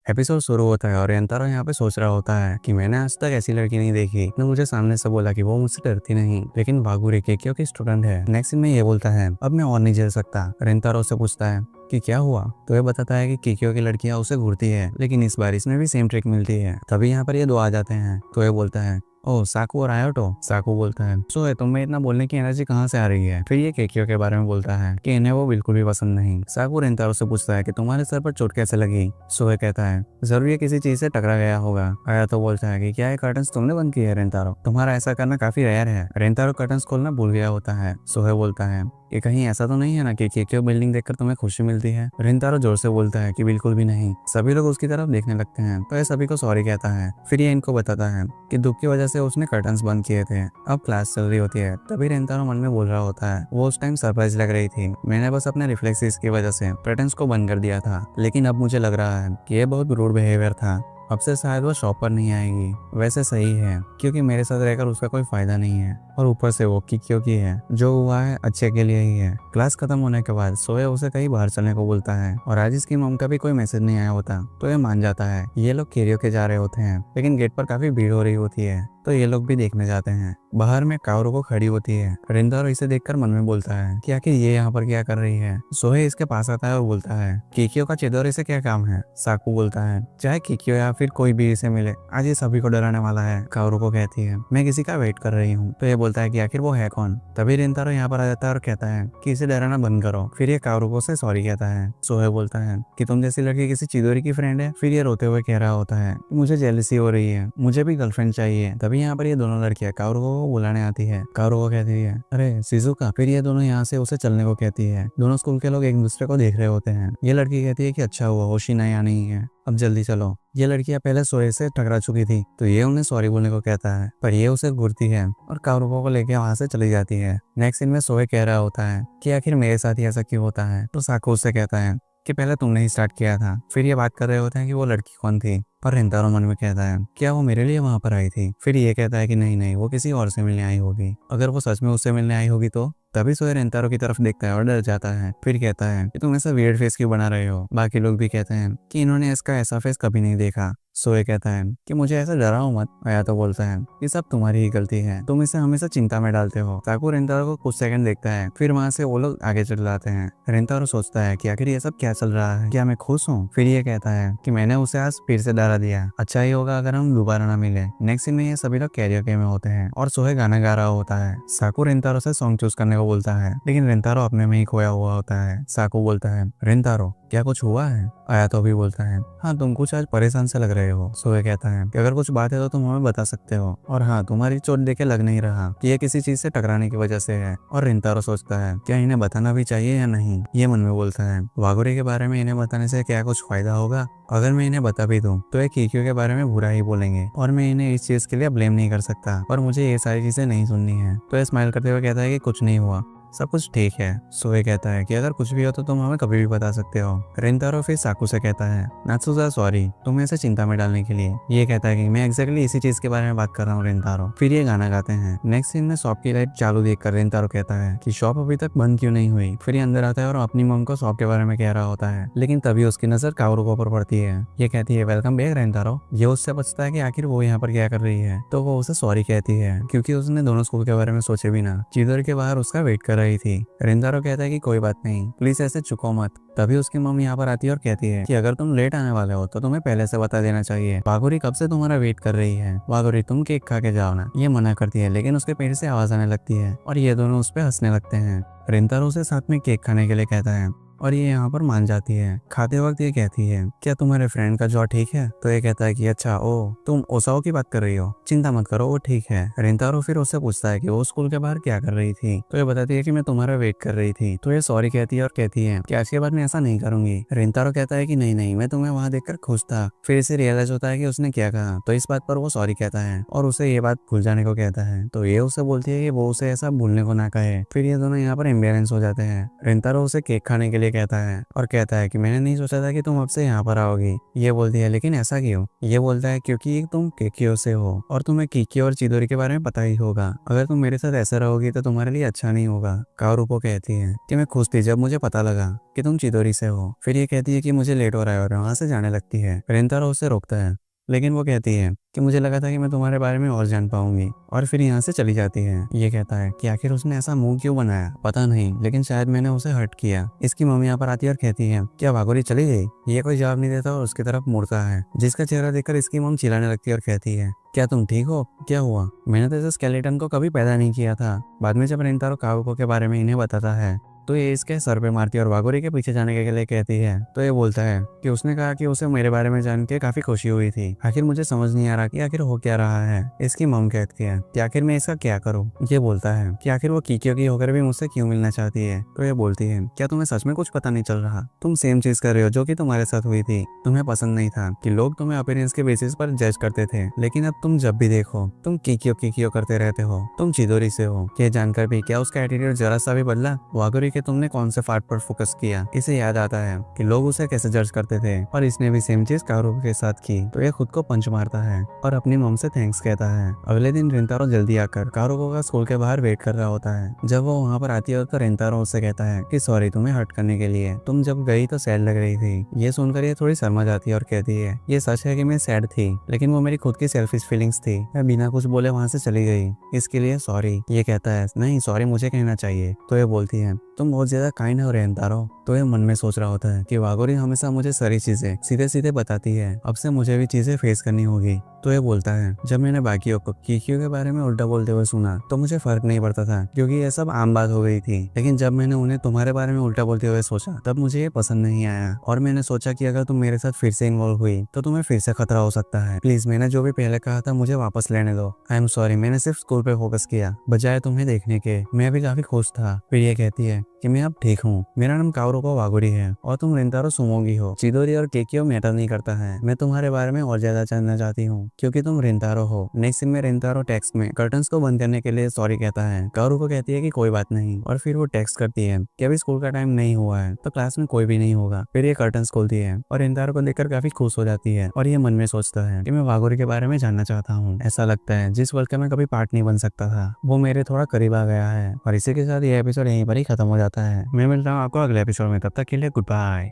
Episode शुरू होता है और रेंतारो यहाँ पे सोच रहा होता है कि मैंने आज तक ऐसी लड़की नहीं देखी। ने मुझे सामने से बोला कि वो मुझसे डरती नहीं, लेकिन बागुरे केकियो की स्टूडेंट है। नेक्स्ट सीन में ये बोलता है, अब मैं और नहीं झेल सकता। रेंतारो से पूछता है कि क्या हुआ, तो ये बताता है कि केकियो की लड़कियां उसे घूरती है, लेकिन इस बार इसमें भी सेम ट्रिक मिलती है। तभी यहाँ पर ये दो आ जाते हैं, तो ये बोलता है, ओह साकू और आयोटो। साकू बोलता है, सो है तुम्हें इतना बोलने की एनर्जी कहाँ से आ रही है। फिर ये केकियो के बारे में बोलता है कि इन्हें वो बिल्कुल भी पसंद नहीं। साकू रेंतारो से पूछता है कि तुम्हारे सर पर चोट कैसे लगी। सोए कहता है, जरूर ये किसी चीज से टकरा गया होगा। आयातो बोलता है कि क्या ये कर्टन्स तुमने बंद किए है रेंतारो, तुम्हारा ऐसा करना काफी रेयर है। रेंतारो कर्टन्स खोलना भूल गया होता है। सोहे बोलता है, ये कहीं ऐसा तो नहीं है ना कि केकियो बिल्डिंग देखकर तुम्हें खुशी मिलती है। रेंतारो जोर से बोलता है कि बिल्कुल भी नहीं। सभी लोग उसकी तरफ देखने लगते हैं, तो ये सभी को सॉरी कहता है। फिर ये इनको बताता है कि दुख की वजह से उसने कर्टन्स बंद किए थे। अब क्लास चल रही होती है, तभी रेंतारो मन में बोल रहा होता है, वो उस टाइम सरप्राइज लग रही थी, मैंने बस अपने रिफ्लेक्सेस की वजह से कर्टन्स को बंद कर दिया था, लेकिन अब मुझे लग रहा है कि ये बहुत रूड बिहेवियर था। अब से शायद वो शॉप पर नहीं आएगी। वैसे सही है, क्योंकि मेरे साथ रहकर उसका कोई फायदा नहीं है, और ऊपर से वो किकियो की है। जो हुआ है अच्छे के लिए ही है। क्लास खत्म होने के बाद सोए उसे कहीं बाहर चलने को बोलता है, और आज इसकी मॉम का भी कोई मैसेज नहीं आया होता, तो ये मान जाता है। ये लोग कैरियोके जा रहे होते हैं, लेकिन गेट पर काफी भीड़ हो रही होती है, तो ये लोग भी देखने जाते हैं। बाहर में काओरुको खड़ी होती है। रेंतारो इसे देखकर मन में बोलता है कि आखिर ये यहाँ पर क्या कर रही है। सोहे इसके पास आता है और बोलता है, किकियो का चिदोरे से क्या काम है। साकू बोलता है, चाहे किकियो या फिर कोई भी इसे मिले, आज ये सभी को डराने वाला है। काओरुको कहती है, मैं किसी का वेट कर रही हूँ। तो ये बोलता है कि आखिर वो है कौन। तभी रेंतारो यहाँ पर आ जाता है और कहता है कि इसे डराना बंद करो। फिर ये काओरुको से सॉरी कहता है। सोहे बोलता है कि तुम जैसी लड़की किसी चिदोरी की फ्रेंड है। फिर ये रोते हुए कह रहा होता है, मुझे जेलसी हो रही है, मुझे भी गर्लफ्रेंड चाहिए। तभी यहाँ पर ये दोनों लड़कियां काओरुको को बुलाने आती है। काओरुको कहती है, अरे शिजुका। फिर ये दोनों यहाँ से उसे चलने को कहती है। दोनों स्कूल के लोग एक दूसरे को देख रहे होते हैं। ये लड़की कहती है कि अच्छा हुआ होशिना यहाँ नहीं है, अब जल्दी चलो। ये लड़कियां पहले सोए से टकरा चुकी थी, तो ये उन्हें सॉरी बोलने को कहता है, पर ये उसे घूरती है और काओरुको को लेकर वहां से चली जाती है। नेक्स्ट सीन में सोए कह रहा होता है कि आखिर मेरे साथ ही ऐसा क्यों होता है। तो साकू उससे कहता है कि पहले तुमने ही स्टार्ट किया था। फिर ये बात कर रहे होते हैं कि वो लड़की कौन थी, पर रेंतारो मन में कहता है, क्या वो मेरे लिए वहां पर आई थी। फिर ये कहता है कि नहीं नहीं, वो किसी और से मिलने आई होगी। अगर वो सच में उससे मिलने आई होगी तो। तभी सोए रेंतारो की तरफ देखता है और डर जाता है। फिर कहता है कि तुम ऐसा वियर्ड फेस क्यों बना रहे हो। बाकी लोग भी कहते हैं कि इन्होंने इसका ऐसा फेस कभी नहीं देखा। सोए कहता है कि मुझे ऐसा डराओ मत। आयातो बोलता है, ये सब तुम्हारी ही गलती है, तुम इसे हमेशा चिंता में डालते हो। साकू रेंतारो को कुछ सेकंड देखता है, फिर वहां से वो लोग आगे चल जाते हैं। रेंतारो सोचता है कि आखिर ये सब क्या चल रहा है, क्या मैं खुश हूँ। फिर ये कहता है कि मैंने उसे आज फिर से डरा दिया, अच्छा ही होगा अगर हम दोबारा ना मिले। नेक्स्ट सीन में ये सभी लोग कैरियोके में होते हैं और सोहे गाना गा रहा होता है। साकू रेंतारो से सॉन्ग चूज करने को बोलता है, लेकिन रेंतारो अपने में ही खोया हुआ होता है। साकू बोलता है, रेंतारो क्या कुछ हुआ है। आयातो भी बोलता है, हाँ तुम कुछ आज परेशान से लग रहे हो। सोए कहता है कि अगर कुछ बात है तो तुम हमें बता सकते हो, और हाँ तुम्हारी चोट देखे लग नहीं रहा कि ये किसी चीज से टकराने की वजह से है। और रेंतारो सोचता है, क्या इन्हें बताना भी चाहिए या नहीं। ये मन में बोलता है, वागुरे के बारे में इन्हें बताने से क्या कुछ फायदा होगा। अगर मैं इन्हें बता भी दूं तो ये किकियो के बारे में बुरा ही बोलेंगे, और मैं इन्हें इस चीज के लिए ब्लेम नहीं कर सकता, और मुझे ये सारी चीजें नहीं सुननी है। तो ये स्माइल करते हुए कहता है कि कुछ नहीं हुआ, सब कुछ ठीक है। सोए कहता है कि अगर कुछ भी हो तो तुम हमें कभी भी बता सकते हो। रेंतारो फिर साकू से कहता है, नात्सुजा सॉरी तुम्हें ऐसे चिंता में डालने के लिए। ये कहता है कि मैं एक्जैक्टली इसी चीज के बारे में बात कर रहा हूँ रेंतारो। फिर ये गाना गाते हैं। नेक्स्ट सीन में शॉप की लाइट चालू देखकर रेंतारो कहता है कि शॉप अभी तक बंद क्यों नहीं हुई। फिर ये अंदर आता है और अपनी मम को शॉप के बारे में कह रहा होता है, लेकिन तभी उसकी नजर काओरुको पर पड़ती है। ये कहती है, वेलकम बैक रेंतारो। ये उससे पूछता है कि आखिर वो यहाँ पर क्या कर रही है, तो वो उसे सॉरी कहती है, क्योंकि उसने दोनों स्कूल के बारे में सोचे बिना चिदोरी के बाहर उसका वेट कर रही थी। रेंतारो कहता है कि कोई बात नहीं, प्लीज ऐसे चुको मत। तभी उसकी मम्मी यहाँ पर आती है और कहती है कि अगर तुम लेट आने वाले हो तो तुम्हें पहले से बता देना चाहिए। वागुरी कब से तुम्हारा वेट कर रही है। वागुरी तुम केक खा के जाओ ना। ये मना करती है, लेकिन उसके पेट से आवाज आने लगती है और ये दोनों उस पर हंसने लगते हैं। रेंतारो उसे साथ में केक खाने के लिए कहता है और ये यहाँ पर मान जाती है। खाते वक्त ये कहती है, क्या तुम्हारे फ्रेंड का जॉ ठीक है। तो ये कहता है कि अच्छा ओ तुम ओसाओ की बात कर रही हो, चिंता मत करो वो ठीक है। रेंतारो फिर उससे पूछता है कि वो स्कूल के बाहर क्या कर रही थी। तो ये बताती है कि मैं तुम्हारा वेट कर रही थी। तो ये सॉरी कहती है और कहती है कि आज के बाद मैं ऐसा नहीं करूंगी। रेंतारो कहता है कि नहीं नहीं, मैं तुम्हें वहां देखकर खुश था। फिर इसे रियलाइज होता है कि उसने क्या कहा, तो इस बात पर वो सॉरी कहता है और उसे ये बात भूल जाने को कहता है। तो ये उसे बोलती है कि वो उसे ऐसा भूलने को ना कहे। फिर ये दोनों यहाँ पर एम्बेरेंस हो जाते हैं। रेंतारो उसे केक खाने के लिए लिए कहता है और कहता है कि मैंने नहीं सोचा था कि तुम अब से यहाँ पर आओगी। ये बोलती है लेकिन ऐसा क्यों? ये बोलता है क्योंकि तुम केकियो से हो और तुम्हें कीकी और चिदोरी के बारे में पता ही होगा। अगर तुम मेरे साथ ऐसा रहोगी तो तुम्हारे लिए अच्छा नहीं होगा। काओरुको कहती है कि मैं खुश थी जब मुझे पता लगा कि तुम चिदोरी से हो। फिर ये कहती है कि मुझे लेट हो रहा है और वहां से जाने लगती है। रेंतारो उसे रोकता है लेकिन वो कहती है कि मुझे लगा था कि मैं तुम्हारे बारे में और जान पाऊंगी, और फिर यहाँ से चली जाती है। ये कहता है कि आखिर उसने ऐसा मुंह क्यों बनाया, पता नहीं, लेकिन शायद मैंने उसे हर्ट किया। इसकी मम्मी यहाँ पर आती है और कहती है क्या वागोरी चली गई? ये कोई जवाब नहीं देता और उसकी तरफ मुड़ता है, जिसका चेहरा देखकर इसकी मम चिल्लाने लगती है और कहती है क्या तुम ठीक हो? क्या हुआ? मैंने तो इस स्केलेटन को कभी पैदा नहीं किया था। बाद में जब रेंतारो काओरुको के बारे में इन्हें बताता है तो ये इसके सर पे मारती है और वागोरी के पीछे जाने के लिए कहती है। तो ये बोलता है कि उसने कहा कि उसे मेरे बारे में जान के काफी खुशी हुई थी। आखिर मुझे समझ नहीं आ रहा कि आखिर हो क्या रहा है। इसकी मम कहती है कि आखिर मैं इसका क्या करूं? ये बोलता है कि आखिर वो कीकियो की होकर भी मुझसे क्यों मिलना चाहती है? तो ये बोलती है क्या तुम्हें सच में कुछ पता नहीं चल रहा? तुम सेम चीज कर रहे हो जो कि तुम्हारे साथ हुई थी। तुम्हें पसंद नहीं था कि लोग तुम्हें अपीयरेंस के बेसिस पर जज करते थे, लेकिन अब तुम जब भी देखो तुम कीकियो कीकियो करते रहते हो। तुम चिदोरी से हो। ये जानकर भी क्या उसका एटीट्यूड जरा सा भी बदला? वागोरी के तुमने कौन से पर फोकस किया? इसे याद आता है कि लोग उसे कैसे जज करते थे और इसने भी सेम चीज काओरुको के साथ की। तो ये खुद को पंच मारता है और अपनी मम से थैंक्स कहता है। अगले दिन रेंतारो जल्दी आकर काओरुको का स्कूल के बाहर वेट कर रहा होता है। जब वो वहाँ पर आती है तो रेंतारो उससे कहता है कि सॉरी तुम्हें हर्ट करने के लिए, तुम जब गई तो सैड लग रही थी। ये सुनकर ये थोड़ी शर्मा जाती है और कहती है ये सच है कि मैं सैड थी, लेकिन वो मेरी खुद की सेल्फिश फीलिंग्स थी। मैं बिना कुछ बोले वहाँ से चली गई, इसके लिए सॉरी। ये कहता है नहीं सॉरी मुझे कहना चाहिए। तो ये बोलती है तुम बहुत ज्यादा काइंड हो रेंतारो। तो ये मन में सोच रहा होता है कि वागोरी हमेशा मुझे सारी चीजें सीधे सीधे बताती है, अब से मुझे भी चीजें फेस करनी होगी। तो ये बोलता है जब मैंने बाकियों को कीकियो के बारे में उल्टा बोलते हुए सुना तो मुझे फर्क नहीं पड़ता था क्योंकि ये सब आम बात हो गई थी, लेकिन जब मैंने उन्हें तुम्हारे बारे में उल्टा बोलते हुए सोचा तब मुझे ये पसंद नहीं आया और मैंने सोचा कि अगर तुम मेरे साथ फिर से इन्वॉल्व हुई तो तुम्हें फिर से खतरा हो सकता है। प्लीज मैंने जो भी पहले कहा था मुझे वापस लेने दो। आई एम सॉरी, मैंने सिर्फ स्कूल पे फोकस किया बजाय तुम्हें देखने के। मैं भी काफी खुश था। फिर ये कहती है कि मैं अब ठीक हूँ। मेरा नाम काओरुको वागोरी है और तुम रेंतारो सुमोगी हो। चिदोरी और केकियो मैटर नहीं करता है। मैं तुम्हारे बारे में और ज्यादा जानना चाहती हूँ क्योंकि तुम रेंतारो हो। नेक्स्ट सीन में रेंतारो टेक्स्ट में कर्टन्स को बंद करने के लिए सॉरी कहता है। काओरुको कहती है कि कोई बात नहीं और फिर वो टेक्स्ट करती है कि अभी स्कूल का टाइम नहीं हुआ है तो क्लास में कोई भी नहीं होगा। फिर ये कर्टन्स खोलती है और रेंतारो को देखकर काफी खुश हो जाती है और ये मन में सोचता है कि मैं वागोरी के बारे में जानना चाहता हूँ। ऐसा लगता है जिस वर्ल्ड का मैं कभी पार्ट नहीं बन सकता था वो मेरे थोड़ा करीब आ गया है। और इसी के साथ ये एपिसोड यहीं पर ही खत्म हो जाता है। मैं मिलता हूँ आपको अगले एपिसोड में, तब तक के लिए गुड बाय।